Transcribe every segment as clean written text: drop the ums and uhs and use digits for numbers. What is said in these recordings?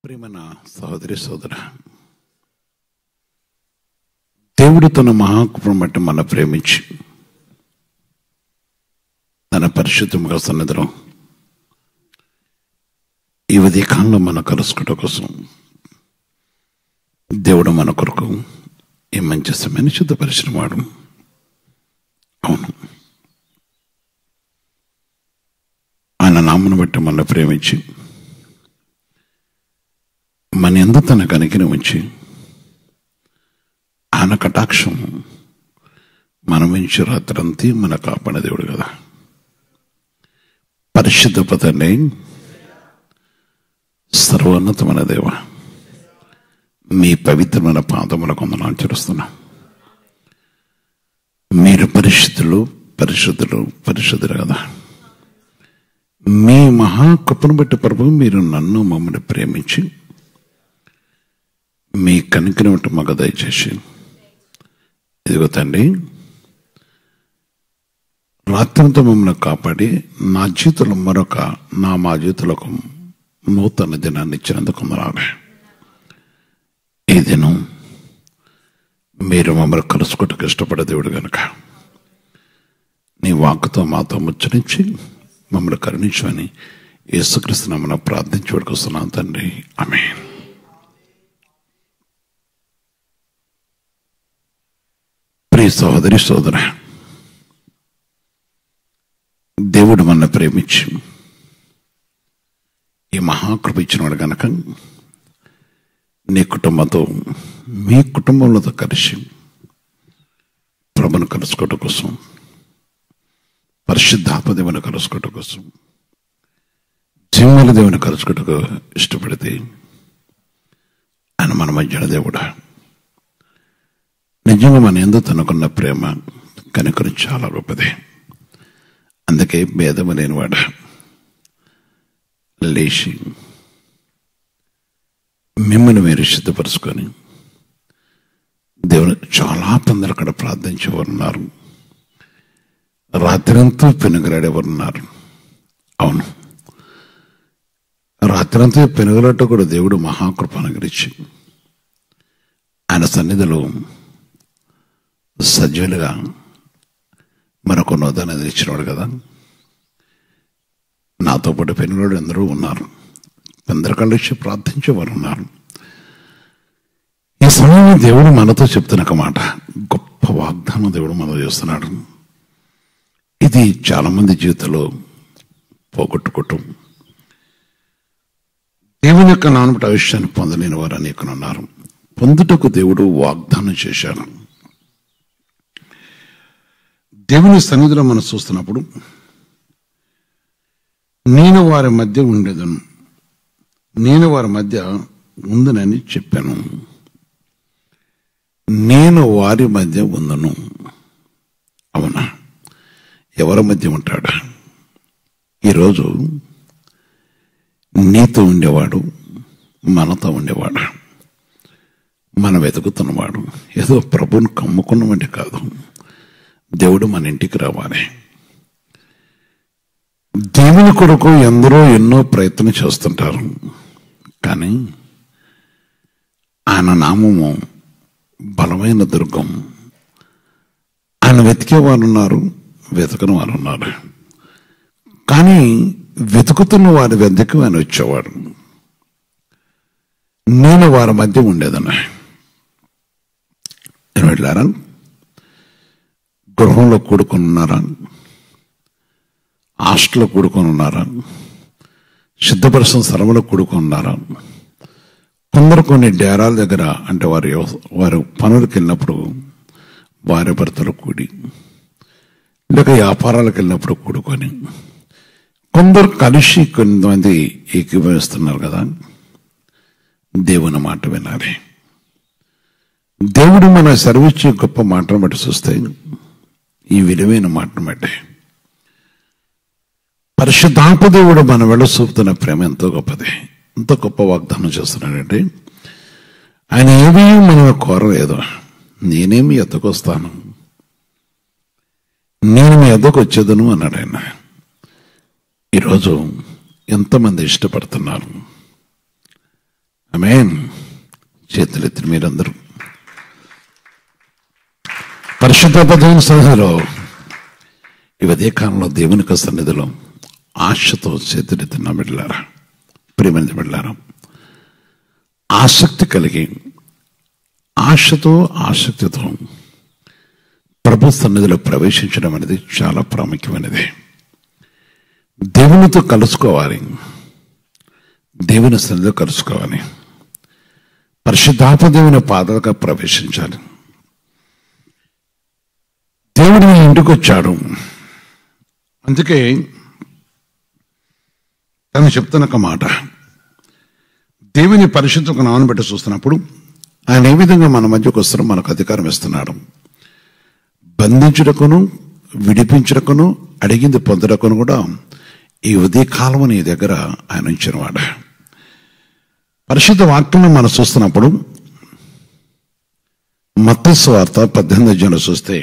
ప్రియమైన సహోదరి సోదర, దేవుడు తన మహాకృపను బట్టి మన ప్రేమించి తన పరిశుద్ధముగా సన్నిధిలో ఈ ఉదయకాలంలో మన కలుసుకోవడం కోసం దేవుడు మన కొరకు ఈ మంచి సమయాన్ని సిద్ధపరిచిన వాడు. అవును, ఆయన నామను బట్టి మన ప్రేమించి మన యందు తన కనికరం ఉంచి ఆయన కటాక్షం మనం నుంచి రాత్రంతి మన కాపాడే దేవుడు కదా. పరిశుద్ధ పదండి, సర్వోన్నతమైన దేవ, మీ పవిత్రమైన పాదములకు వందనాలు చెల్లిస్తున్నాం. మీరు పరిశుద్ధులు పరిశుద్ధులు పరిశుద్ధులు కదా. మీ మహాకృపను బట్టి ప్రభు మీరు నన్ను మమ్మల్ని ప్రేమించి మీ కనికరం మాకు దయచేసి, ఇదిగో తండ్రి, రాత్రంతో మమ్మల్ని కాపాడి మా జీవితంలో నూతన దినాన్ని ఇచ్చినందుకు వందనాలు. ఈ దినం మీరు మమ్మల్ని కలుసుకోవటానికి ఇష్టపడే దేవుడు కనుక నీ వాక్కుతో మాతో ముచ్చరించి మమ్మల్ని కరుణించమని యేసుక్రీస్తు నామమున ప్రార్థించుటకు వస్తున్నాను తండ్రి. ఆమేన్. ప్రియ సహోదరి సోదర, దేవుడు మన ప్రేమించి ఈ మహాకృప ఇచ్చినవాడు కనుక నీ కుటుంబంతో మీ కుటుంబంలో కలిసి ప్రభును కలుసుకోవటం కోసం, పరిశుద్ధాత్మ దేవుని కలుసుకోవటం కోసం, జీవముల దేవుని కలుసుకోవటం ఇష్టపడితే ఆయన మన మధ్యన దేవుడా. నిజంగా మన యందు తనకున్న ప్రేమ కనికరం చాలా గొప్పది. అందుకే భేదము లేనివాడ లేచి మిమ్మల్ని మీరు సిద్ధపరుచుకొని దేవుని చాలా తొందర అక్కడ ప్రార్థించేవారు ఉన్నారు. రాత్రంతా పెనుగలాడేవారు ఉన్నారు. అవును, రాత్రంతా పెనుగలాట కూడా దేవుడు మహాకృప అనుగ్రహించి ఆయన సన్నిధిలో సజీవులుగా మరొక నోదాన్ని ఇచ్చినవాడు కదా. నాతో పాటు పెనుగలాడు అందరూ ఉన్నారు. అందరి కళ్ళు ఇచ్చి ప్రార్థించేవారు ఉన్నారు. ఈ సమయంలో దేవుడు మనతో చెప్తున్న ఒక మాట, గొప్ప వాగ్దానం దేవుడు మనతో చేస్తున్నాడు. ఇది చాలా మంది జీవితంలో పోగొట్టుకోవటం, దేవుని యొక్క నానబడి ఆవిష్యాన్ని పొందలేని వారు అనేకులున్నారు. పొందుటకు దేవుడు వాగ్దానం చేశాడు. దేవుని సన్నిధిలో మనం చూస్తున్నప్పుడు నేను వారి మధ్య ఉండేదను, నేను వారి మధ్య ఉందనని చెప్పాను, నేను వారి మధ్య ఉందను. అవునా, ఎవరి మధ్య ఉంటాడు? ఈరోజు నీతో ఉండేవాడు, మనతో ఉండేవాడు, మనం వెతుకుతున్నవాడు ఏదో ప్రభుని కమ్ముకున్నవంటి కాదు. దేవుడు మన ఇంటికి రావాలి. దేవుని కొరకు ఎందరో ఎన్నో ప్రయత్నం చేస్తుంటారు, కానీ ఆయన నామము బలమైన దుర్గం. ఆయన వెతికే వారు ఉన్నారు, వెతకని వారు ఉన్నారు. కానీ వెతుకుతున్న వారి వెతకి ఆయన వచ్చేవాడు. నేను వారి మధ్య ఉండేదన్నా. నేను వెళ్ళారా? గృహంలో కూడుకొని ఉన్నారా? హాస్టల్లో కూడుకొని ఉన్నారా? సిద్ధపరిచిన స్థలంలో కూడుకొని ఉన్నారా? కొందరు కొన్ని డేరాల దగ్గర, అంటే వారు పనులకు వెళ్ళినప్పుడు భార్య భర్తలు కూడి, లేక వ్యాపారాలకు వెళ్ళినప్పుడు కూడుకొని, కొందరు కలిసి కొంతమంది ఏకీభవిస్తున్నారు కదా. దేవుని మాట వినాలి. దేవుడు మన సర్విచ్చే గొప్ప మాటను బట్టి చూస్తే, ఈ విలువైన మాటను బట్టి పరిశుద్ధాత్మ దేవుడు మన వెళ్ళ చూపుతున్న ప్రేమ ఎంతో గొప్పది. ఎంత గొప్ప వాగ్దానం చేస్తున్నాడంటే, ఆయన ఏమీ మనం కోరలేదు. నేనే మీ ఎద్దకు వస్తాను, నేను మీ ఎద్దకు వచ్చేదను అన్నాడు ఆయన. ఈరోజు ఎంతమంది ఇష్టపడుతున్నారు? ఆమేన్. చేతులెత్తి మీరందరూ పరిశుద్ధ దేవుని సన్నిధిలో ఈ ఉదయకాలంలో దేవుని యొక్క సన్నిధిలో ఆశతో చేతులెత్తిన బిడ్డలారా, ప్రియమైన బిడ్డలారా, ఆసక్తి కలిగి ఆశతో ఆసక్తితో ప్రభు సన్నిధిలో ప్రవేశించడం అనేది చాలా ప్రాముఖ్యమైనది. దేవునితో కలుసుకోవాలి, దేవుని సన్నిధిలో కలుసుకోవాలి, పరిశుద్ధాత్మ దేవుని పాదాలుగా ప్రవేశించాలి. దేవుడు మీ ఇంటికి వచ్చాడు. అందుకే తను చెప్తున్న ఒక మాట, దేవుని పరిశుద్ధ నామను బట్టి చూస్తున్నప్పుడు ఆయన ఏ విధంగా మన మధ్యకు వస్తారో మనకు అధికారం ఇస్తున్నాడు. బంధించుటకును విడిపించుటకును అడిగింది పొందడకును కూడా ఈ ఉదయకాలం నీ దగ్గర ఆయన ఉంచినవాడ. పరిశుద్ధ వాక్యం మనం చూస్తున్నప్పుడు మత్తయి సువార్త 18 చూస్తే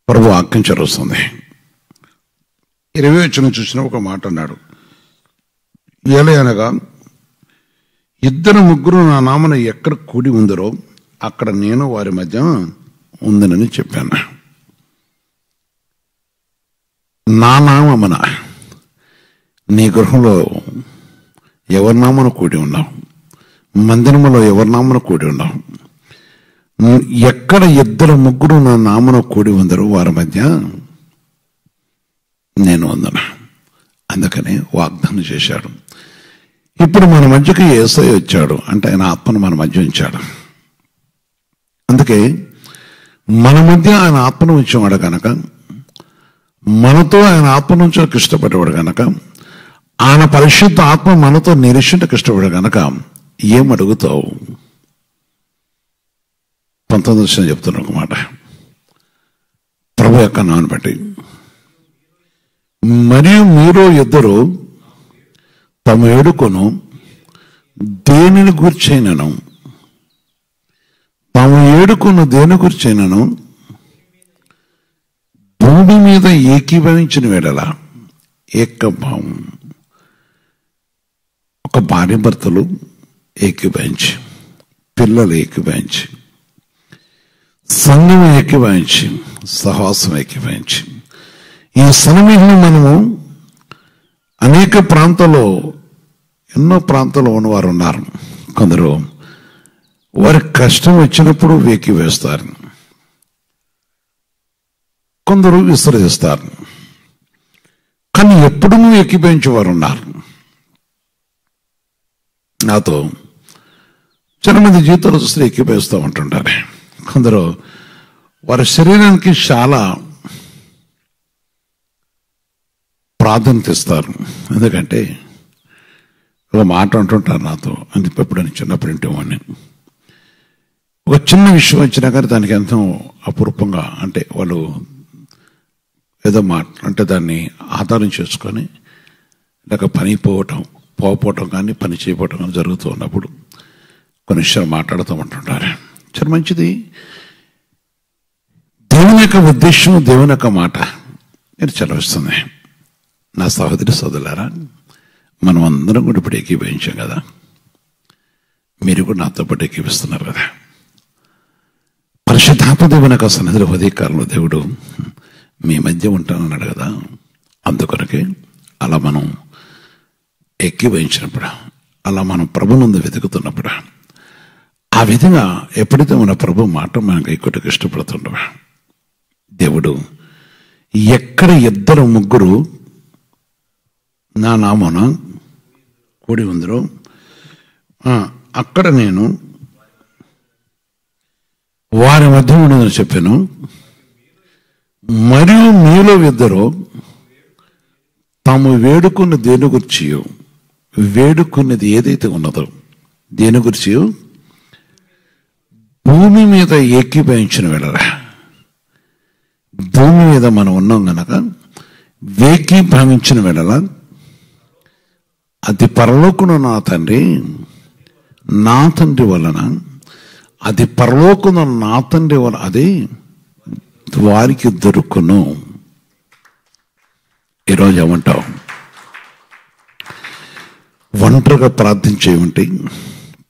ప్రభు వాక్యం చదువుతుంది. 20 చూసిన ఒక మాట అన్నాడు, అనగా 2-3 నా నామన ఎక్కడ కూడి ఉందరో అక్కడ నేను వారి మధ్య ఉందనని చెప్పాను. నా నామమున నీ గృహంలో ఎవరి నామన కూడి ఉన్నావు, మందిరములో ఎవరి నామన కూడి ఉన్నావు, ఎక్కడ 2-3 నా నామన కూడి ఉందరో వారి మధ్య నేను ఉందను. అందుకని వాగ్దానం చేశాడు. ఇప్పుడు మన మధ్యకి యేసయ్య వచ్చాడు అంటే ఆయన ఆత్మను మన మధ్య ఉంచాడు. అందుకే మన మధ్య ఆయన ఆత్మను ఉంచేవాడు కనుక, మనతో ఆయన ఆత్మను ఉంచడానికి ఇష్టపడేవాడు కనుక, ఆయన పరిశుద్ధ ఆత్మ మనతో నిరీక్షణకు ఇష్టపడే కనుక ఏం అడుగుతావు? 19 చెప్తున్నా ఒక మాట, ప్రభు యొక్క నామను బట్టి మరియు మీరు ఇద్దరు తమ వేడుకను దేనిని గూర్చైనను, తమ వేడుకను దేని గూర్చైనను భూమి మీద ఏకీభవించిన వేళల ఏకభావం, ఒక భార్య భర్తలు ఏకీభవించి, పిల్లలు ఏకీభవించి, సంఘం ఏకీభవించి, సహవాసం ఏకీభవించి, ఈ సన్నిధిని మనము అనేక ప్రాంతాల్లో ఎన్నో ప్రాంతాల్లో ఉన్నవారు ఉన్నారు. కొందరు వారి కష్టం వచ్చినప్పుడు ఏకీభవిస్తారు, కొందరు విసర్జిస్తారు, కానీ ఎప్పుడు ఏకీభవించేవారు ఉన్నారు. నాతో చాలా మంది జీవితాలు చూస్తే ఏకీభవిస్తూ ఉంటుంటారు. కొందరు వారి శరీరానికి చాలా ప్రాధాన్యత ఇస్తారు. ఎందుకంటే ఒక మాట అంటుంటారు నాతో, అని ఎప్పుడని చిన్నప్పుడు వింటేవాడిని. ఒక చిన్న విషయం వచ్చినా కానీ దానికి ఎంతో అపురూపంగా, అంటే వాళ్ళు ఏదో మాట అంటే దాన్ని ఆధారం చేసుకొని లేక పని పోవటం కానీ పని చేయకపోవటం కానీ జరుగుతూ ఉన్నప్పుడు కొన్ని విషయాలు మాట్లాడుతూ ఉంటుంటారు. చాలా మంచిది. దేవుని యొక్క ఉద్దేశం, దేవుని యొక్క మాట నేను చదివిస్తుంది. నా సహోదరి సోదరులారా, మనం అందరం కూడా ఇప్పుడు ఏకీభవించాం కదా, మీరు కూడా నాతో పాటు ఏకీపిస్తున్నారు కదా. పరిశుద్ధాత్మ దేవుని యొక్క సన్నిధిలో ఉదయకాలంలో దేవుడు మీ మధ్య ఉంటానన్నాడు కదా. అందుకొరకే అలా మనం ఏకీభవించినప్పుడు, అలా మనం ప్రభు నుండి వెతుకుతున్నప్పుడు, ఆ విధంగా ఎప్పుడైతే మన ప్రభు మాట మనకు ఎక్కువగా ఇష్టపడుతుండవు, దేవుడు ఎక్కడ 2-3 నా నామన కూడి ఉందరో అక్కడ నేను వారి మధ్య ఉండదని చెప్పాను. మరియు మీలో 2 తాము వేడుకున్న దేని గురించి, వేడుకున్నది ఏదైతే ఉన్నదో దేని గురించి భూమి మీద ఏకీభవించిన వేళ, భూమి మీద మనం ఉన్నాం గనక ఏకీభవించిన వేళ అది పరలోకున నా తండ్రి వలన, అది పరలోకున నా తండ్రి వలన అది వారికి దొరుకును. ఈరోజు ఏమంటావు? ఒంటరిగా ప్రార్థించే ఉంటే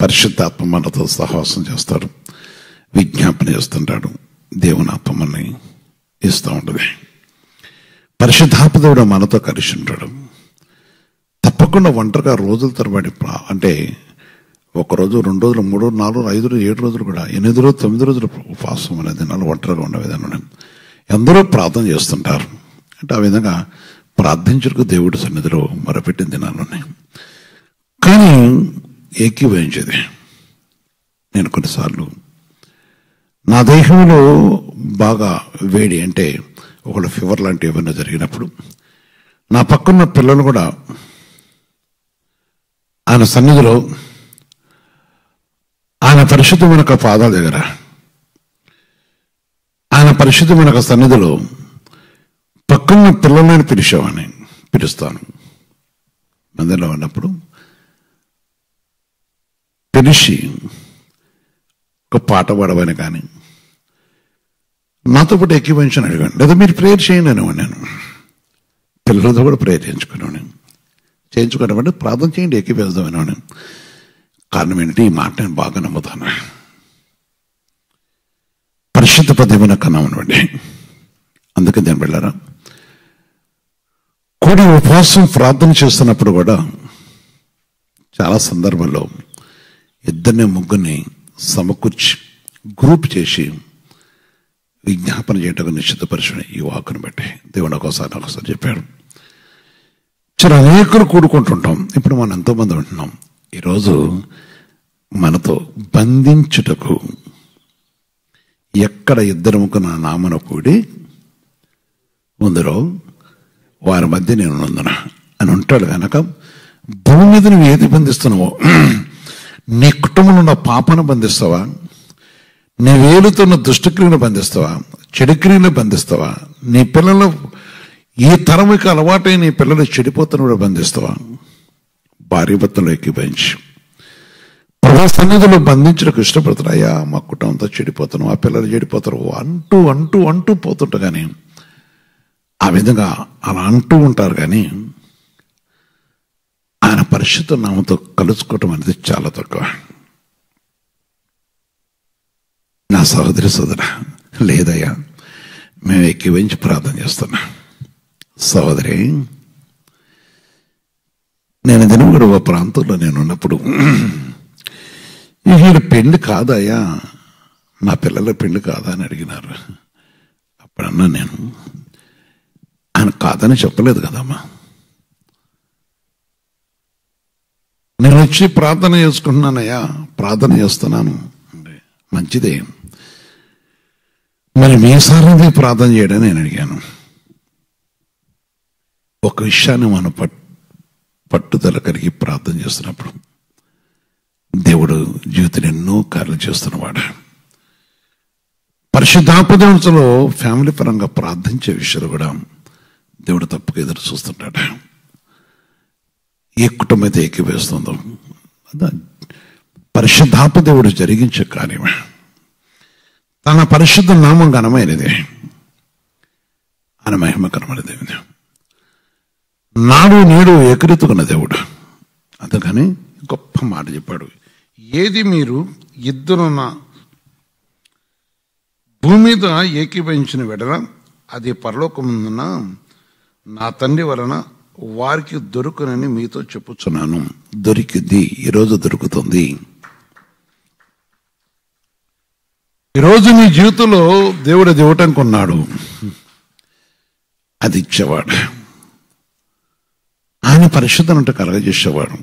పరిశుద్ధాత్మ మనతో సహవాసం చేస్తాడు, విజ్ఞాపన చేస్తుంటాడు, దేవుని ఆత్మ మనని ఇస్తూ ఉంటుంది. పరిశుద్ధాత్మ దేవుడు మనతో కలిసి ఉంటాడు. తప్పకుండా ఒంటరిగా రోజుల తరబడి అంటే 1 రోజు, 2 రోజులు, 3 రోజులు, 4 రోజులు, 5 రోజులు, 7 రోజులు కూడా 8 రోజులు, 9 రోజులు ఉపవాసం అనే దినాలు ఒంటరిగా ఉండే విధానం ఎందరో ప్రార్థన చేస్తుంటారు. అంటే ఆ విధంగా ప్రార్థించడానికి దేవుడి సన్నిధిలో మొరపెట్టిన దినాలు ఉన్నాయి. కానీ ఏకీభవించేది నేను కొన్నిసార్లు నా దేహంలో బాగా వేడి అంటే ఒకళ్ళు ఫీవర్ లాంటివి ఏమైనా జరిగినప్పుడు నా పక్కన్న పిల్లలు కూడా ఆయన సన్నిధిలో ఆయన పరిశుద్ధమైన పాదాల దగ్గర ఆయన పరిశుద్ధమైన సన్నిధిలో పక్కన్న పిల్లలని పిలుస్తాను. మందిలో ఉన్నప్పుడు పిలిచి ఒక పాట పాడవని కానీ నాతో పాటు ఎక్కివంచని అడిగాను, లేదా మీరు ప్రేయర్ చేయండి అనేవాడు. నేను పిల్లలతో కూడా ప్రేయర్ చేయించుకునేవాడిని అంటే ప్రార్థన చేయండి ఎక్కివేద్దాం అనేవాడిని. కారణం ఏంటంటే ఈ మాట నేను బాగా నమ్ముతాను. పరిశుద్ధ పదమైన కన్నామనివ్వండి. అందుకే నేను వెళ్ళారా కూడి ఉపవాసం ప్రార్థన చేస్తున్నప్పుడు కూడా చాలా సందర్భాల్లో 2-3 సమకూర్చి గ్రూప్ చేసి విజ్ఞాపన చేయటం నిశ్చితపరిచిన ఈ వాకును బట్టి దేవుడు ఒకసారి చెప్పాడు. చాలా అనేకులు కూడుకుంటుంటాం. ఇప్పుడు మనం ఎంతోమంది ఉంటున్నాం. ఈరోజు మనతో బంధించుటకు ఎక్కడ 2 నా నామన కూడి ఉందరో వారి మధ్య నేను ఉన్నందున అని ఉంటాడు. కనుక భూమి మీద నువ్వు ఏది బంధిస్తున్నావో, నీ కుటుంబంలో ఉన్న పాపను బంధిస్తావా, నీ వేలుతున్న దుష్టక్రియను బంధిస్తావా, చెడుక్రియను బంధిస్తావా, నీ పిల్లలు ఈ తరముకి అలవాటై నీ పిల్లలు చెడిపోతున్న కూడా బంధిస్తావా, భార్య భర్తలు ఎక్కిపించి ప్రభు సన్నిధిలో బంధించడానికి ఇష్టపడతారు. అయ్యా మా కుటుంబంతో చెడిపోతున్నాం, ఆ పిల్లలు చెడిపోతారు అంటూ అంటూ అంటూ పోతుంటారు. కానీ ఆ విధంగా అలా అంటూ ఉంటారు. కానీ ఆయన పరిశుద్ధ నామంతో కలుసుకోవటం అనేది చాలా తక్కువ. నా సహోదరి లేదయ్యా మేము ఎక్కివించి ప్రార్థన చేస్తున్నా. సహోదరి, నేను దినం కూడా ఒక ప్రాంతంలో నేను ఉన్నప్పుడు ఈయన పెళ్లి కాదయ్యా, నా పిల్లల పెళ్లి కాదా అని అడిగినారు. అప్పుడన్నా నేను ఆయన కాదని చెప్పలేదు కదమ్మా. నేను వచ్చి ప్రార్థన చేసుకుంటున్నానయ్యా, ప్రార్థన చేస్తున్నాను, మంచిదే, మరి మీసారి ప్రార్థన చేయడం నేను అడిగాను. ఒక విషయాన్ని మనం పట్టుదల కలిగి ప్రార్థన చేస్తున్నప్పుడు దేవుడు జీవితంలో ఎన్నో కార్యాలు చేస్తున్నవాడు. పరిశుద్ధాపదంలో ఫ్యామిలీ పరంగా ప్రార్థించే విషయాలు కూడా దేవుడు తప్పక ఎదురు చూస్తుంటాడు. ఏ కుటుంబం అయితే ఏకీవేస్తుందో అదా పరిశుద్ధాత్మ దేవుడు జరిగించే కార్యమే. తన పరిశుద్ధ నామం ఘనమైనది, ఆయన మహిమకరమైనది. నాడు నేడు ఏకరీతుకున్న దేవుడు. అందుకని గొప్ప మాట చెప్పాడు, ఏది మీరు 2 భూమి మీద ఏకీభవించిన వెడల అది పరలోకముందున నా తండ్రి వలన వారికి దొరుకునని మీతో చెప్పుచున్నాను. దొరికింది, ఈరోజు దొరుకుతుంది. ఈరోజు నీ జీవితంలో దేవుడు అది ఇవ్వటానికి ఉన్నాడు, అది ఇచ్చేవాడు. ఆయన పరిశుద్ధనంటే కలగజేసేవాడు.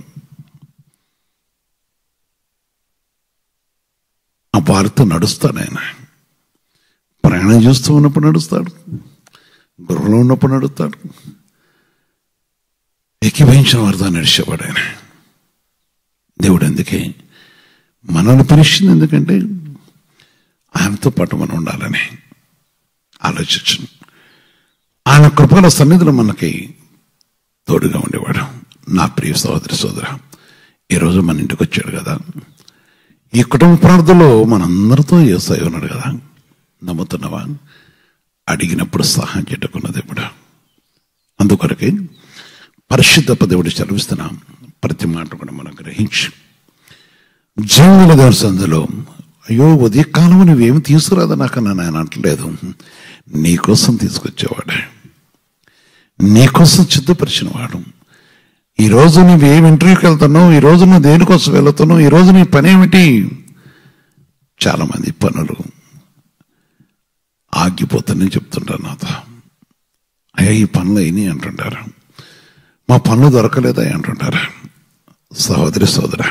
ఆ వారితో నడుస్తాడు. ఆయన ప్రయాణం చేస్తూ ఉన్నప్పుడు నడుస్తాడు, గృహంలో ఉన్నప్పుడు నడుస్తాడు, ఏకీభవించిన వారితో నడిచేవాడు ఆయన. దేవుడు అందుకే మనల్ని పిలిచింది, ఎందుకంటే ఆయనతో పాటు మనం ఉండాలని ఆలోచించను. ఆయన కృపల సన్నిధిలో మనకి తోడుగా ఉండేవాడు. నా ప్రియ సోదర, ఈరోజు మన ఇంటికి వచ్చాడు కదా. ఈ కుటుంబ ప్రార్థనలో మనందరితో యేసయ్య ఉన్నాడు కదా. నమ్ముతున్నావా? అడిగినప్పుడు సహాయం చేయటకున్న దేవుడు. అందుకొరకే పరిశుద్ధ దేవుడు చదివిస్తున్నాం. ప్రతి మాట కూడా మనం గ్రహించి జీవుల దేవుని సందులో అయ్యో ఉదయకాలం నువ్వేమి తీసుకురాదా నాకన్నా నేను అంటలేదు. నీకోసం తీసుకొచ్చేవాడు, నీకోసం సిద్ధపరిచిన వాడు. ఈరోజు నువ్వేం ఇంటర్వ్యూకి వెళ్తున్నావు, ఈరోజు నువ్వు దేనికోసం వెళుతున్నావు, ఈరోజు నీ పని ఏమిటి? చాలామంది పనులు ఆగిపోతానని చెప్తుంటారు నాతో. అయ్యా ఈ పనులు అయినాయి అంటుంటారు, మా పనులు దొరకలేదా అంటుంటారు. సహోదరి సోదర,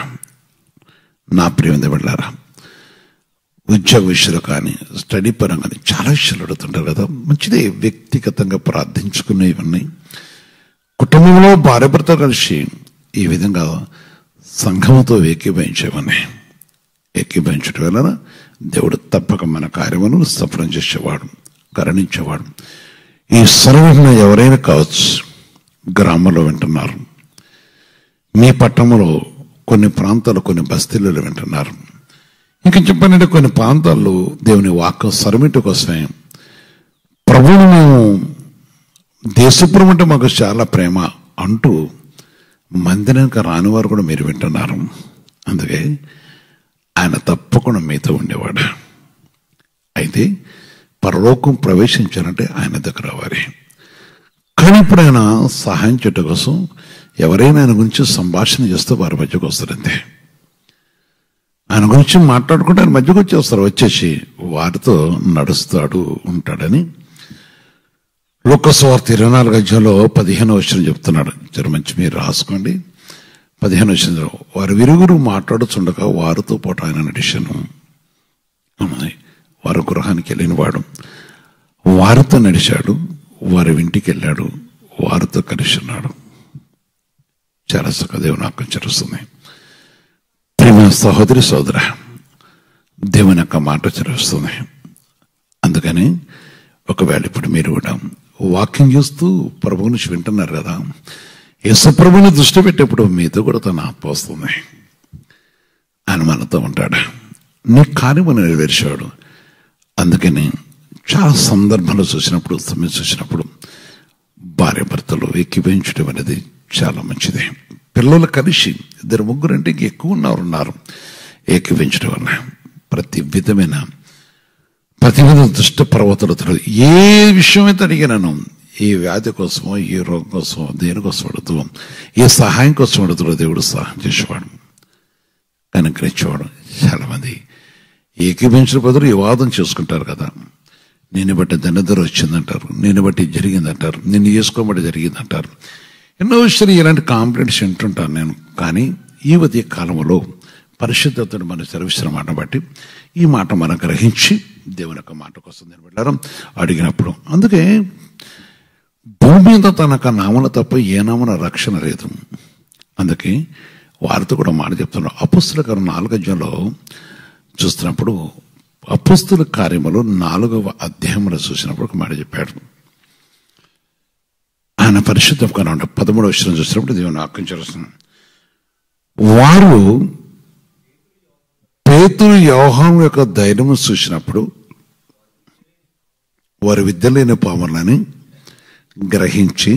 నా ప్రియమైన వెళ్ళారా, ఉద్యోగ విషయాలు కానీ స్టడీ పరంగా కానీ చాలా విషయాలు అడుగుతుంటారు కదా. మంచిదే, వ్యక్తిగతంగా ప్రార్థించుకునే ఇవన్నీ కుటుంబంలో భార్యాభర్త కలిసి ఈ విధంగా సంఘముతో ఏకీభవించేవన్నీ ఏకీభవించడం వలన దేవుడు తప్పక మన కార్యమును సఫలం చేసేవాడు, కరుణించేవాడు. ఈ సర్వజ్ఞ ఎవరైనా కావచ్చు, గ్రామంలో వింటున్నారు, మీ పట్టణంలో కొన్ని ప్రాంతాలు కొన్ని బస్తీలలో వింటున్నారు, ఇంకా చెప్పాలంటే కొన్ని ప్రాంతాల్లో దేవుని వాక్యం సరిమిటి కోసమే ప్రభువును మేము దేశపురం అంటే మాకు చాలా ప్రేమ అంటూ మందిరానికి రాని వారు కూడా మీరు వింటున్నారు. అందుకే ఆయన తప్పకుండా మీతో ఉండేవాడు. అయితే పరలోకం ప్రవేశించాలంటే ఆయన దగ్గర రావాలి. కానీ ఇప్పుడు ఆయన సహాయం చేయటం కోసం ఎవరైనా ఆయన గురించి సంభాషణ చేస్తే వారి మధ్యకు వస్తారంతే. ఆయన గురించి మాట్లాడుకుంటే ఆయన మధ్యకు వచ్చేస్తారు, వచ్చేసి వారితో నడుస్తాడు ఉంటాడని లూకాసు వార్త 24వ అధ్యాయంలో 15వ వచనం చెప్తున్నాడు. జర మంచి మీరు రాసుకోండి. 15వ వచనంలో వారి విరుగురు మాట్లాడుతుండగా వారితో పాటు ఆయన నడిచాను. వారి గృహానికి వెళ్ళిన వాడు వారితో నడిచాడు, వారి ఇంటికి వెళ్ళాడు, వారితో కలిసి ఉన్నాడు. చాలా సుఖదేవుని నాకు చరుస్తుంది. ప్రేమ సహోదరి సోదర, దేవుని యొక్క మాట చదివిస్తుంది. అందుకని ఒకవేళ ఇప్పుడు మీరు కూడా వాక్యం చూస్తూ ప్రభు నుంచి వింటున్నారు కదా, యేసు ప్రభుని దృష్టి పెట్టేప్పుడు మీతో కూడా తన ఆత్మ వస్తుంది. ఆయన మనతో ఉంటాడు, నీ కార్యము నెరవేర్చాడు. అందుకని చాలా సందర్భాలు చూసినప్పుడు, సమయం చూసినప్పుడు భార్య భర్తలు ఏకీభవించడం అనేది చాలా మంచిది. పిల్లలు కలిసి 2-3 అంటే ఎక్కువ ఉన్నారు ఏకీభవించడం వల్ల ప్రతి విధ దుష్ట ప్రవర్తనతో ఏ విషయమైతే అడిగినాను, ఏ వ్యాధి కోసమో, ఏ రోగం కోసమో, దేనికోసం అడుగుతూ, ఏ సహాయం కోసం అడుగుతాడో దేవుడు సహాయం చేసేవాడు, అనుగ్రహించేవాడు. చాలా మంది ఏకీభవించిన బదులు వివాదం చేసుకుంటారు కదా. నేను బట్టి దండధర వచ్చిందంటారు, నేను బట్టి జరిగిందంటారు, నిన్ను చేసుకోబట్టి జరిగిందంటారు. ఎన్నో విషయాలు ఇలాంటి కాంప్లైంట్స్ వింటుంటాను నేను. కానీ ఈ ఉదయ కాలంలో పరిశుద్ధతను మన సర్వీసిన మాట బట్టి ఈ మాట మనం గ్రహించి దేవుని యొక్క మాట కోసం నిలబడ్డారు అడిగినప్పుడు. అందుకే భూమి మీద తనక నామల తప్ప ఏ నామన రక్షణ లేదు. అందుకే వారితో కూడా మాట చెప్తున్నారు. అపోస్తలుల కార్యం 4వ అధ్యాయంలో చూస్తున్నప్పుడు, అపోస్తలుల కార్యములు 4వ అధ్యాయంలో చూసినప్పుడు ఒక మాట చెప్పాడు. ఆయన పరిశుద్ధంగా ఉంటాడు. 13వ వచనం చూసినప్పుడు దేవుని వాక్యం చదువుతున్నాం. వారు పేతురు యోహాను యొక్క ధైర్యము చూసినప్పుడు వారి విద్య లేని పాములని గ్రహించి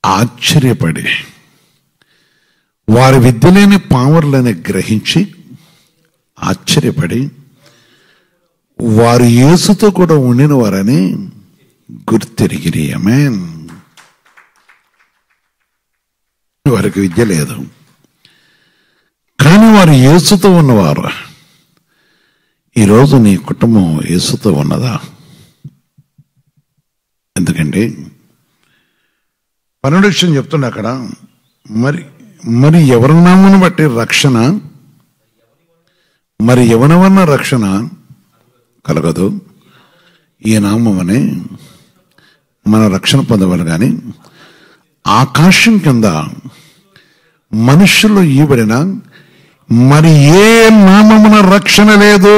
ఆశ్చర్యపడి, వారి విద్య లేని పాములని గ్రహించి ఆశ్చర్యపడి వారు యేసుతో కూడా ఉండిన వారని గుర్తెరిగిరి. ఆమేన్. వారికి విద్య లేదు, కానీ వారు యేసుతో ఉన్నవారు. ఈరోజు నీ కుటుంబం యేసుతో ఉన్నదా? ఎందుకండి 12వ విషయం చెప్తున్నా అక్కడ, మరి ఎవరి నామమును బట్టి రక్షణ, మరి ఎవరివన్న రక్షణ కలగదు. ఈ నామమనే మన రక్షణ పొందవాలి. కానీ ఆకాశం కింద మనుషులు ఇవ్వబడిన మరి ఏ నామమున రక్షణ లేదు.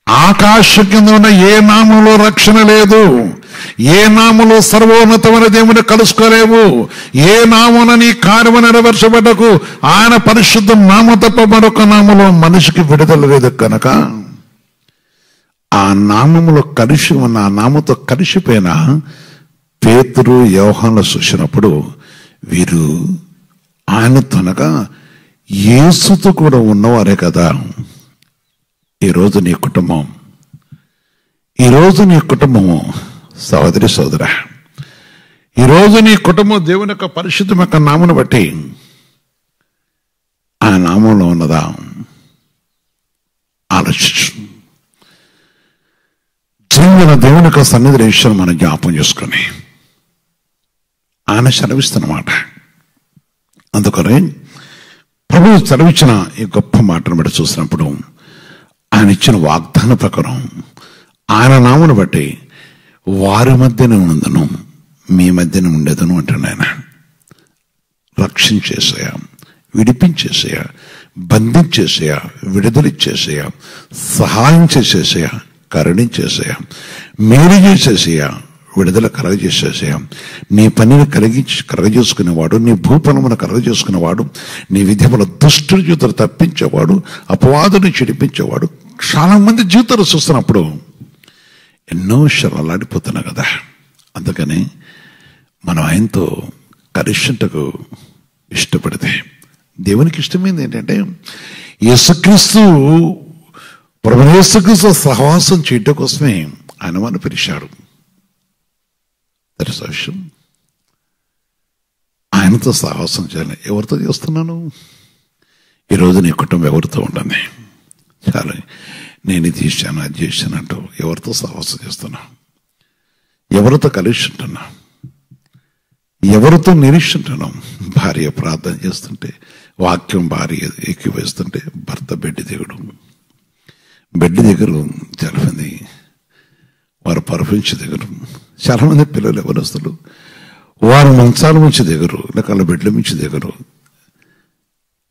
ఆకాశం కింద ఉన్న ఏ నామంలో రక్షణ లేదు. ఏ నామంలో సర్వోన్నతమైన దేవుని కలుసుకోలేవు. ఏ నామమున నీ కార్యము నెరవేర్చబడ్డకు ఆయన పరిశుద్ధ నామ తప్ప మరొక నామంలో మనిషికి విడుదల లేదు. కనుక ఆ నామములో కలిసి ఉన్న, ఆ నామంతో కలిసిపోయిన పేతురు యోహాను చూసినప్పుడు వీరు ఆయనతో అనగా యేసుతో కూడా ఉన్నవారే కదా. ఈరోజు నీ కుటుంబము సహోదరి సోదర, ఈరోజు నీ కుటుంబం దేవుని యొక్క పరిశుద్ధం యొక్క నామను బట్టి ఆ నామంలో ఉన్నదా ఆలోచించు. జీవన దేవుని యొక్క సన్నిధి విషయం మనం జ్ఞాపం చేసుకొని ఆయన సెలవిస్తున్నమాట. అందుకని ప్రభువు సెలవిచ్చిన ఈ గొప్ప మాటను బట్టి చూసినప్పుడు ఆయన ఇచ్చిన వాగ్దాన ప్రకారం ఆయన నామను బట్టి వారి మధ్యనే ఉండను, మీ మధ్యనే ఉండేదను అంటాడు ఆయన. రక్షించేసేయ, విడిపించేసేయ, బంధించేసేయ, విడుదలిచ్చేసేయ, సహాయం చేసేసేయ, కరుణించేసేయ, మేలు చేసేసేయ, విడుదల కలగజేసేసేయ. నీ పనిని కలగజేసుకునేవాడు, నీ భూపలమును కలగజేసుకునేవాడు, నీ విధముల దుష్టుల జీవితాలు తప్పించేవాడు, అపవాదుని చెడిపించేవాడు. చాలా మంది జీవితాలు చూస్తున్నప్పుడు ఎన్నో విషయాలు అలాడిపోతున్నాయి కదా. అందుకని మనం ఆయనతో కలిసిటకు ఇష్టపడితే, దేవునికి ఇష్టమైంది ఏంటంటే యేసుక్రీస్తు ప్రభువైన యేసుక్రీస్తు సహవాసం చేయటం కోసమే ఆయన మనం పిలిచాడు. తెలుసా విషయం? ఆయనతో సహవాసం చేయాలి. ఎవరితో చేస్తున్నాను? ఈరోజు నీ కుటుంబం ఎవరితో ఉండని చాలా, నేను ఇది చేశాను అది చేశాను అంటూ ఎవరితో సహవాసం చేస్తున్నా? ఎవరితో కలిసి ఉంటున్నా? ఎవరితో నిరీక్షింటున్నాం? భార్య ప్రార్థన చేస్తుంటే, వాక్యం భార్య ఎక్కివేస్తుంటే భర్త బెడ్ దిగరు చాలా మంది, వారు పర్ఫెన్స్ దిగరు. చాలా మంది పిల్లలు ఎవరొస్తారు, వారు మంచాల నుంచి దిగరు, లేక వాళ్ళ బెడ్ల నుంచి దిగరు,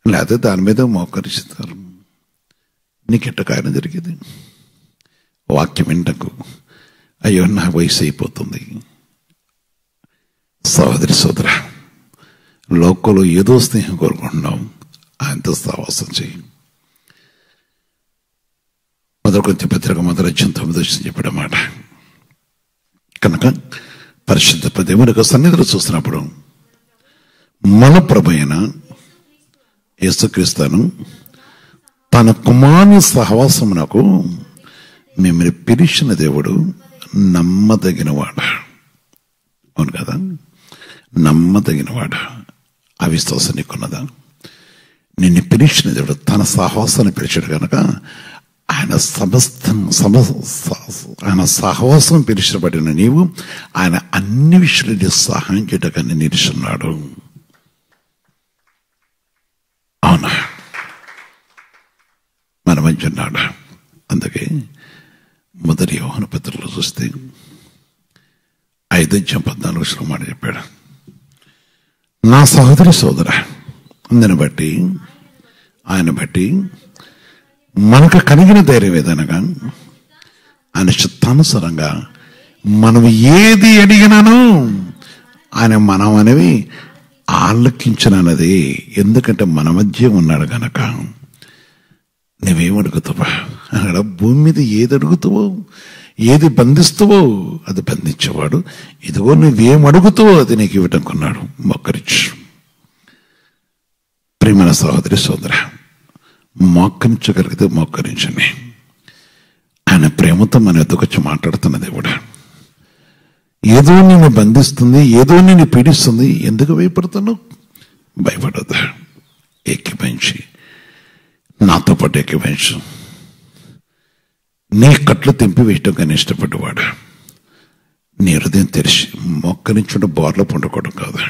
లేకపోతే దాని మీద మోకరిస్తారు. నీకెట్ట కార్యం జరిగేది? వాక్యం వింటకు అయ్యో నా వయసు అయిపోతుంది. సహోదరి సోదర, లోకంలో ఏదో స్నేహం కోరుకుంటున్నాం, ఆయనతో సహవాసం చేయి. మొదటి కొరింథీ పత్రిక 1:9 చెప్పడం మాట. కనుక పరిశుద్ధ దేవుని యొక్క సన్నిధిలో చూస్తున్నప్పుడు మన ప్రభువైన యేసుక్రీస్తును తన కుమారుని సహవాసమునకు మిమ్మల్ని పిలిచిన దేవుడు నమ్మదగినవాడు. అవును కదా? నమ్మదగినవాడు. అవిశ్వాసం నీకున్నదా? నిన్ను పిలిచిన దేవుడు తన సహవాసాన్ని పిలిచాడు కనుక ఆయన ఆయన సహవాసం పిలిచబడిన నీవు ఆయన అన్ని విషయాలు సహాయం చేయటం నిలుచున్నాడు. అవునా? మన మధ్య ఉన్నాడు. అందుకే మొదటి యోహాను పత్రికలో చూస్తే 5:14 మాట చెప్పాడు, నా సహోదరి సోదర, అందుని బట్టి ఆయన బట్టి మనకు కలిగిన ధైర్యం ఏదనగా ఆయన చిత్తానుసారంగా మనం ఏది అడిగినానో ఆయన మనం అనేవి ఆలకించనన్నది. ఎందుకంటే మన మధ్య ఉన్నాడు గనక. నువ్వేం అడుగుతావా అక్కడ? భూమి మీద ఏది అడుగుతావో, ఏది బంధిస్తావో అది బంధించేవాడు. ఇదిగో నువ్వేం అడుగుతావో అది నీకు ఇవ్వటం కొన్నాడు. మోకరించు. ప్రియమైన సహోదరి సోదర, మోకరించగలిగితే మోకరించండి. ఆయన ప్రేమతో మన ఎదుకొచ్చి మాట్లాడుతున్న దేవుడు. ఏదో నిన్ను బంధిస్తుంది, ఏదో నిన్ను పీడిస్తుంది, ఎందుకు భయపడుతున్నావు? భయపడద్దు. ఏకీభవించి నాతో పాటు ఏకీభవించు. నీ కట్లు తెంపి వేయటం కానీ ఇష్టపడ్డవాడు. నీ హృదయం తెరిచి మోకరించడం, బోర్లో పండుకోవడం కాదు.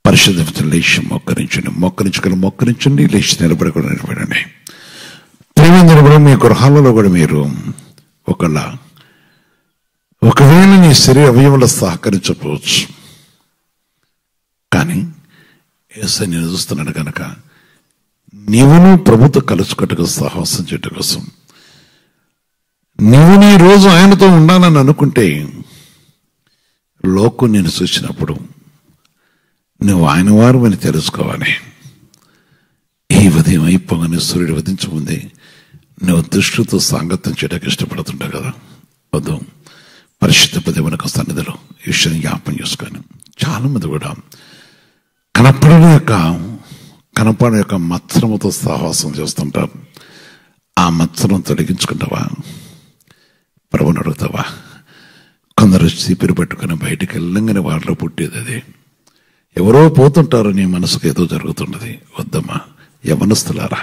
పరిశుద్ధ లేచి మోకరించండి, లేచి నిలబడండి. ప్రేమ మీ గృహాలలో కూడా మీరు ఒకవేళ నీ శరీర అవయవాలు సహకరించకపోవచ్చు, కానీ యేసయ్య నిన్ను చూస్తున్నాడు కనుక నీవును ప్రభుతో కలుసుకట్టుకు సహవాసం చేయటం కోసం నీవు నీ రోజు ఆయనతో ఉండాలని అనుకుంటే లోకం నేను చూసినప్పుడు నువ్వు ఆయన వారు అని తెలుసుకోవాలి. ఈ ఉదయం అయిపోగానే సూర్యుడు ఉదయించముందే నువ్వు దుష్టుతో సాంగత్యం చేయడానికి ఇష్టపడుతుంటావు కదా. వద్దు. పరిశుద్ధ దేవుని సన్నిధిలో ఈ విషయాన్ని జ్ఞాపం చేసుకొని చాలా మంది కూడా కనపడని యొక్క మత్సరముతో సహవాసం చేస్తుంటారు. ఆ మత్సరం తొలగించుకుంటావా? ప్రభుని అడుగుతావా? కొందరు చీపిరి పెట్టుకుని బయటికి వెళ్ళంగానే వాటిలో పుట్టేది అదే. ఎవరో పోతుంటారు, నీ మనసుకు ఏదో జరుగుతున్నది. వద్దమ్మా యవనస్తులారా,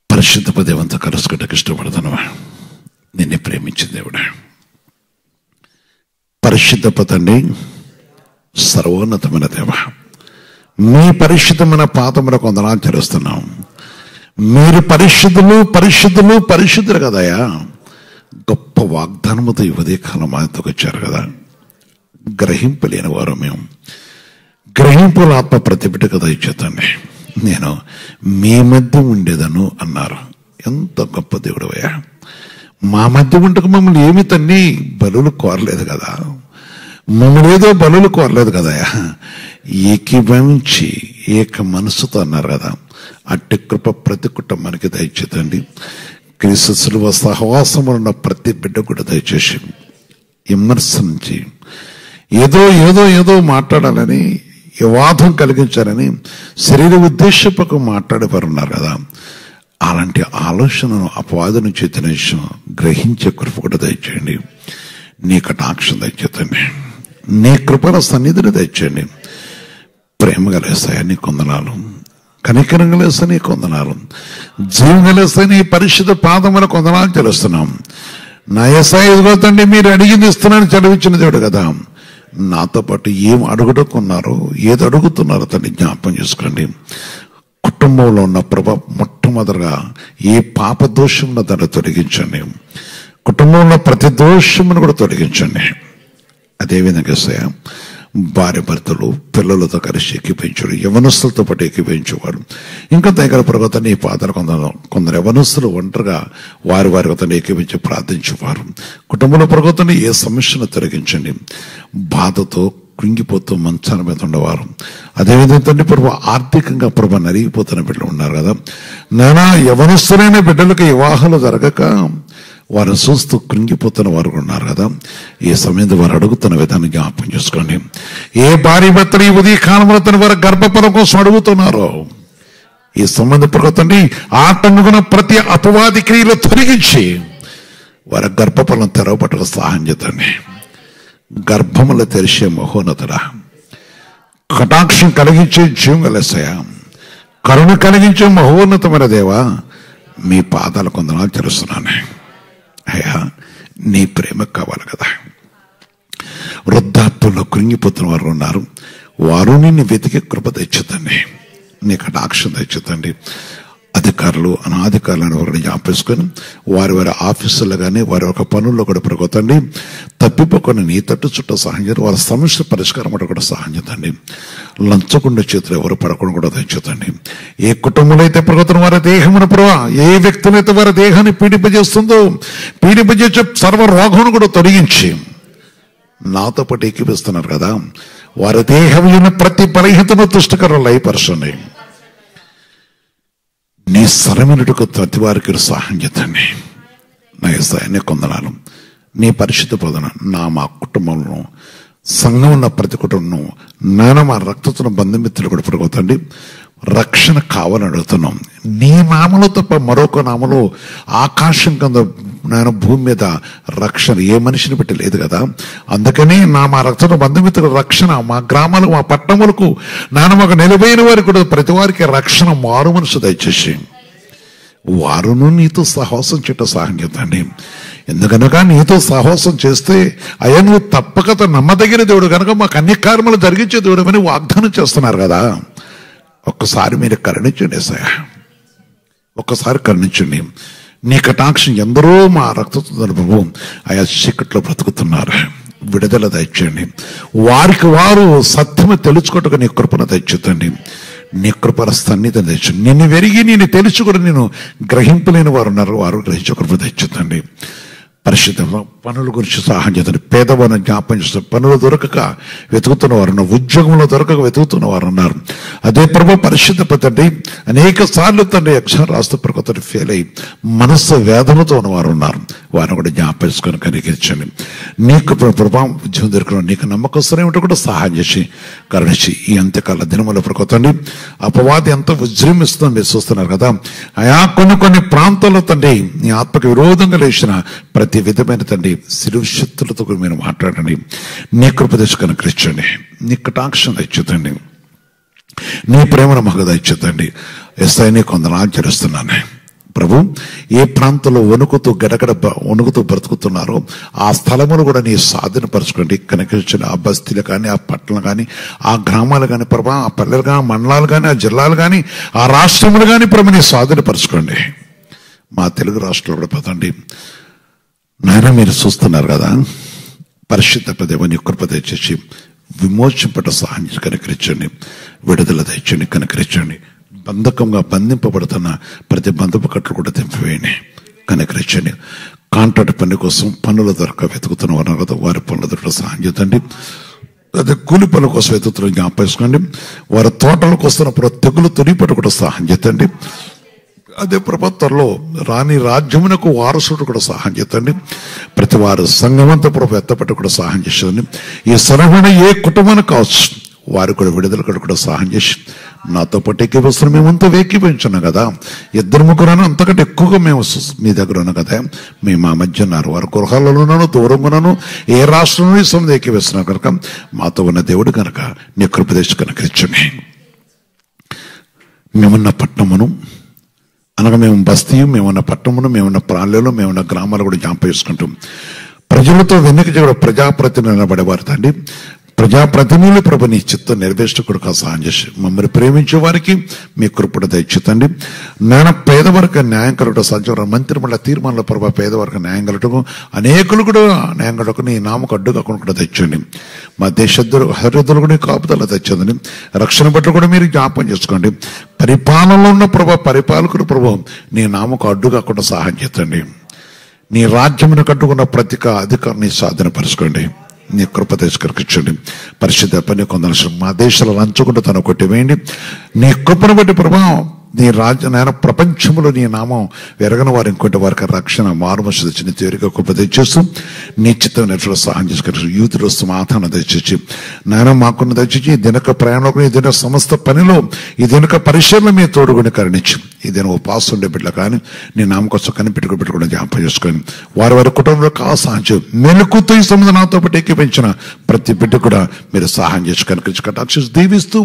పరిశుద్ధ దేవునితో కలుసుకోవడానికి ఇష్టపడతానవా? నిన్నే ప్రేమించిన దేవుడా. పరిశుద్ధ తండ్రి, సర్వోన్నతమైన దేవ, మీ పరిశుద్ధమైన పాదములకు వందనాలు చెల్లిస్తున్నాం. మీరు పరిశుద్ధులు కదయా. గొప్ప వాగ్దానముతో ఈ ఉదయకాలం మాతో వచ్చారు కదా. గ్రహింపలేని వారు మేము. గ్రహింపుల ఆత్మ ప్రతిబిడ్డ కదా ఇచ్చేతండి. నేను మీ మధ్య ఉండేదను అన్నారు. ఎంత గొప్ప దేవుడవయ్యా. మా మధ్య ఉండక మమ్మల్ని ఏమి తన్ని బలులు కోరలేదు కదా. మమ్మల్ని ఏదో బలులు కోరలేదు కదయా. ఏకీభవించి ఏక మనసుతో అన్నారు కదా. అట్టి కృప ప్రతి కుటుంబానికి దయచేతండి. క్రీస్తు శిలువ సహవాసములో ఉన్న ప్రతి బిడ్డ కూడా దయచేసి విమర్శ నుంచి ఏదో మాట్లాడాలని, వివాదం కలిగించాలని శరీర ఉద్దేశపకు మాట్లాడేవారు ఉన్నారు కదా. అలాంటి ఆలోచనను అపవాదు నుంచి తినేసం గ్రహించే కృప కూడా దయచేయండి. నీ కటాక్షం దయచేతండి. నీ కృపల సన్నిధిని దయచేయండి. ప్రేమ కలిస్తాయా నీ కొందనాలు, కనికరం కలిస్తా నీ కొందనాలు, జీవం కలిస్తా నీ పరిశుద్ధ పాదముల కొందనాలు చెల్లిస్తున్నాం. నా యేసయ్య ఇదిగో తండ్రి, మీరు అడిగింది ఇస్తున్నాను చదివించిన దేవుడు కదా. నాతో పాటు ఏం అడుగుడుకున్నారో, ఏది అడుగుతున్నారో తండ్రి జ్ఞాపం చేసుకోండి. కుటుంబంలో ఉన్న ప్రభ మొట్టమొదటిగా ఏ పాప దోషంలో దాన్ని తొలగించండి. కుటుంబంలో ప్రతి దోషమును కూడా తొలగించండి. అదేవిధంగా యేసయ్య, భార్య భర్తలు పిల్లలతో కలిసి ఎక్కిపించాడు, యవనస్తులతో పాటు ఎక్కిపించేవాడు. ఇంకా దగ్గర ప్రభుత్వ నీ పాదాలు కొందరు యవనస్తులు ఒంటరిగా వారి తను ఎక్కిపించి ప్రార్థించేవారు. కుటుంబంలో ప్రభుత్వాన్ని ఏ సమస్యను తొలగించండి. బాధతో కృంగిపోతూ మంచాల మీద ఉండేవారు. అదేవిధంగా తండ్రి ప్రభు ఆర్థికంగా ప్రభు నలిగిపోతున్న బిడ్డలు ఉన్నారు కదా. నానా యవనస్తులైన బిడ్డలకు వివాహాలు జరగక వారు చూస్తూ కృంగిపోతున్న వారు ఉన్నారు కదా. ఏ సమయంలో వారు అడుగుతున్న విధానం జ్ఞాపకం చేసుకోండి. ఏ భార్య భర్తలు ఈ ఉదయ కాలంలో తన వారి గర్భఫలం కోసం అడుగుతున్నారో ఈ సంబంధ ప్రభుత్వండి ఆటంకున్న ప్రతి అపవాది క్రియలు తొలగించి వారి గర్భఫలం తెరవబట్టుకు సహాయం చేతండి. గర్భములు తెరిచే మహోన్నతుడా, కటాక్షం కలిగించే జీవం కలిసాయ, కరుణ కలిగించే మహోన్నతమైన దేవా, మీ పాదాల కొందనాలు తెలుస్తున్నాను అయ్యా. నీ ప్రేమ కావాలి కదా. వృద్ధాప్యంలో కృంగిపోతున్న వారు ఉన్నారు. వారు నిన్ను వెతికే కృప తెచ్చుతండి. నీ కటాక్షం తెచ్చుతండి. అధికారులు అనాధికారులను ఒకరిని జ్ఞాపేసుకొని వారి ఆఫీసుల్లో కానీ వారి ఒక పనుల్లో కూడా ప్రగొతండి. తప్పిపోకుండా నీ తట్టు చుట్టూ సహాయం చేయండి. వారి సమస్య పరిష్కారం అంటే కూడా సహాయం చేయండి. లంచకుండా చేతులు ఎవరు పడకుండా కూడా తెచ్చుతండి. ఏ కుటుంబంలో అయితే ప్రగతున్న వారి దేహమున ప్రభా, ఏ వ్యక్తులైతే వారి దేహాన్ని పీడింపజేస్తుందో పీడింపజేసే సర్వ రోగమును కూడా తొలగించి నాతో పాటు ఎక్కిపిస్తున్నారు కదా. వారి దేహంలో ప్రతి బలహీనతను దుష్టకరం లయపరచండి. నీ సరమినట్టుకు ప్రతి వారికి సహాయం చేతండి. నా యేసయ్య కొందనాలు. నీ పరిశుద్ధ బోధన మా కుటుంబంలో సంఘం ఉన్న ప్రతి కుటుంబం మా రక్తతున్న బంధుమిత్రులు కూడా పడుకోతండి. రక్షణ కావాలని అడుగుతున్నాం. నీ నామలో తప్ప మరొక నామలో ఆకాశం కింద భూమి మీద రక్షణ ఏ మనిషిని పెట్టి లేదు కదా. అందుకని మా రక్తతున్న బంధుమిత్రుల రక్షణ మా గ్రామాలకు మా పట్టణములకు మాకు నిలబైన వారికి కూడా ప్రతి వారికి రక్షణ మారు మనసు దయచేసి వారును నీతో సహవాసం చేయటం సహాయం చేద్దండి. ఎందుకనగా నీతో సహవాసం చేస్తే అయ్యా నువ్వు తప్పక నమ్మదగిన దేవుడు కనుక మాకు అన్ని కార్యములు జరిగించే దేవుడు అని వాగ్దానం చేస్తున్నారు కదా. ఒక్కసారి మీరు కరుణించండి యేసయ్య, ఒక్కసారి కరుణించండి. నీ కటాక్షం ఎందరో మా రక్తతో ప్రభు ఆయా చీకట్లో బ్రతుకుతున్నారు. విడుదల దయచేయండి. వారికి వారు సత్యము తెలుసుకోవటకు నీ కృపను దయచేతండి. నీ కృపల సన్నిధిని తెచ్చండి. నిన్ను వెరిగి నేను తెలుసుకుని నేను గ్రహింపలేని వారు ఉన్నారు. వారు గ్రహించే కృప తెచ్చుతండి. పరిశుద్ధ పనుల గురించి సహాయం చేతండి. పేదవారిని జ్ఞాపం చేస్తారు. పనులు దొరకక వెతుకుతున్న వారు ఉన్నారు, ఉద్యోగంలో దొరకక వెతుకుతున్న వారు ఉన్నారు. అదే ప్రభు పరిశుద్ధ తండ్రి అనేక సార్లు తండ్రి ఎగ్జామ్ రాస్తూ ప్రకృతి ఫెయిల్ అయ్యి మనస్సు వేదనతో ఉన్నవారు ఉన్నారు. వారిని కూడా జ్ఞాపకం కనిగించండి. నీకు ప్రభావం ఉద్యోగం దొరకడం నీకు నమ్మకస్తున్న ఏమిటో కూడా సహాయం చేసి కరుణించి ఈ అంత్యకాల దినముల ప్రకృతండి అపవాది ఎంత విజృంభిస్తుందని మీరు చూస్తున్నారు కదా. ఆయా కొన్ని ప్రాంతాల్లో తండ్రి నీ ఆత్మకు విరోధంగా లేచిన ప్రతి విధమైన తండ్రి సిలువ శక్తులతో మీరు మాట్లాడండి. నీ కృప తెచ్చుకొని కృష్ణండి, నీ కటాక్షం తెచ్చుతండి, నీ ప్రేమను మాకు దయచేతండి. ఎస్ఐ నీ కొందరు ఆచరిస్తున్నాను ప్రభు. ఏ ప్రాంతంలో గడగడ వణుకుతూ బ్రతుకుతున్నారో ఆ స్థలములు కూడా నీ స్వాధీనపరచుకోండి. కనిపించిన ఆ బస్తీలు కానీ, ఆ పట్టణాలు కానీ, ఆ గ్రామాలు కానీ ప్రభా, ఆ పల్లెలు కానీ, మండలాలు కానీ, ఆ జిల్లాలు కానీ, ఆ రాష్ట్రములు కానీ ప్రభు నీ స్వాధీనపరచుకోండి. మా తెలుగు రాష్ట్రంలో కూడా పదండి నాయన, మీరు చూస్తున్నారు కదా. పరిశుద్ధ దేవుని కృప దయచేసి విమోచింపట సహాయం కనికరించండి, విడుదల తెచ్చండి, కనికరించండి. బంధకంగా బంధింపబడుతున్న ప్రతి బంధపు కట్లు కూడా తెంపివేయండి, కనికరించండి. కాంట్రాక్ట్ పని కోసం పనుల దొరక వెతుకుతున్న వారు కదా, వారి పనుల దొరక సహాయం చేయండి. అదే కూలి పనుల కోసం వెతుకుతున్న జ్ఞాపకం, వారి తోటలకు వస్తున్నప్పుడు తెగులు తొలిపట్టు కూడా సహాయం చేయండి. అదే ప్రభుత్వంలో రాని రాజ్యమునకు వారసుడు కూడా సహాయం చేయండి. ప్రతి వారు సంఘమంతా ప్రభు ఎత్తపట్టు కూడా సహాయం చేసేదండి. ఈ సరహణ ఏ కుటుంబానికి కావచ్చు వారు కూడా విడుదల కూడా సహాయం చేసి నాతో పాటు ఏకీభవిస్తున్న మేమంతా ఏకీభవించున్నాం కదా. 2-3 అంతకంటే ఎక్కువగా మేము మీ దగ్గర ఉన్నాం కదా. మేము మా మధ్య ఉన్నారు, వారి గృహాలలోనూ దూరంగానూ ఏ రాష్ట్రంలో ఈ సమయం ఏకీభవిస్తున్నారు కనుక మాతో ఉన్న దేవుడు కనుక నీ కృపదేశం కనుకరించండి. మేమున్న పట్టణమును అనగా మేము బస్తీయు, మేమున్న పట్టణమును, మేమున్న ప్రాంతాలు, మేమున్న గ్రామాలు కూడా జ్ఞాపకం చేసుకుంటాం. ప్రజలతో వెనుక కూడా ప్రజాప్రతినిధులు నిలబడేవారు తండ్రి. ప్రజాప్రతినిధులు ప్రభు నీ చిత్తం నెరవేర్చకుడు సహాయం చేసి మమ్మల్ని ప్రేమించే వారికి మీ కృపణ దయచేతండి. నేను పేదవారికి న్యాయం కలగడం సంచవరం మంత్రిమండల తీర్మానంలో ప్రభావ పేదవారికి న్యాయం కలగటం అనేకులు కూడా న్యాయం కలగడం నీ నామకు అడ్డు కాకుండా కూడా తెచ్చండి. మా దేశ హరిదులు కూడా కాపుదల తెచ్చండి. రక్షణ బట్లు కూడా మీరు జ్ఞాపకం చేసుకోండి. పరిపాలనలో ఉన్న పరిపాలకుడు ప్రభు నీ నామకు అడ్డు కాకుండా సహాయం చేతండి. నీ రాజ్యమును కట్టుకున్న ప్రతి అధికారిని సాధనపరచుకోండి. నీ కృప తెచ్చుకరించండి. పరిశుద్ధ పని కొందరు మా దేశాలు లంచుకుంటూ తను కొట్టివేయండి. నీ కృపను బట్టి ప్రభావం నీ రాజ్య ప్రపంచంలో నీ నామం ఎరగని వారు ఇంకొంటి వారికి రక్షణ మారుమర్శ తెచ్చి తేలిక కృప తెచ్చేస్తూ నీ చిత్తం నెట్లో సహాయం చేసుకుని యూతులు సమాధానం తెచ్చి నాయన మాకున్న తెచ్చి దినక ప్రయాణంలో ఈ దిన సమస్త పనిలో ఈ దినక పరిశీలన మీ తోడుగుని కరణించి ఈ దిన ఉపాసం ఉండే బిడ్డ కానీ నీ నామం కోసం కనిపెట్టుకుని జ్ఞాపకం చేసుకొని వారి కుటుంబంలో సహాయం మెలుకుతూ ఈ సంబంధం నాతో పాటు ఎక్కిపించిన ప్రతి బిడ్డ కూడా మీరు సహాయం చేసి కనుకరించి కటాక్షి దీవిస్తూ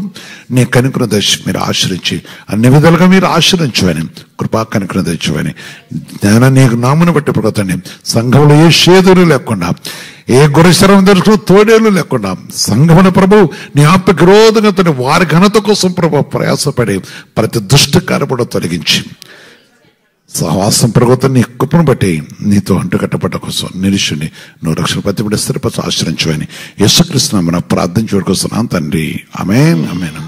నీ కనుకను దర్శి మీరు ఆశ్రయించి అన్ని విధాలుగా మీరు ఆశ్రయించవని కృపా కనుకను తెచ్చువని నేను నీకు నామును బట్టి ప్రకృతండి. సంఘంలో ఏ షేదులు లేకుండా ఏ గురశరం దర్శకులు తోడేళ్లు లేకుండా సంఘమున ప్రభు నీ ఆత్మకి విరోధంగా వారి ఘనత కోసం ప్రభు ప్రయాసపడి ప్రతి దుష్ట కార్యపడ తొలగించి సహవాసం ప్రగతి నీ కృపను బట్టి నీతో అంటుకట్టబడ్డ కోసం నిరీక్షుని నువ్వు రక్షణ ప్రతిబడి స్థిరపరచు ఆశ్రయించవని యేసుక్రీస్తు నామమున ప్రార్థించి వస్తున్నాను తండ్రి. ఆమేన్ ఆమేన్.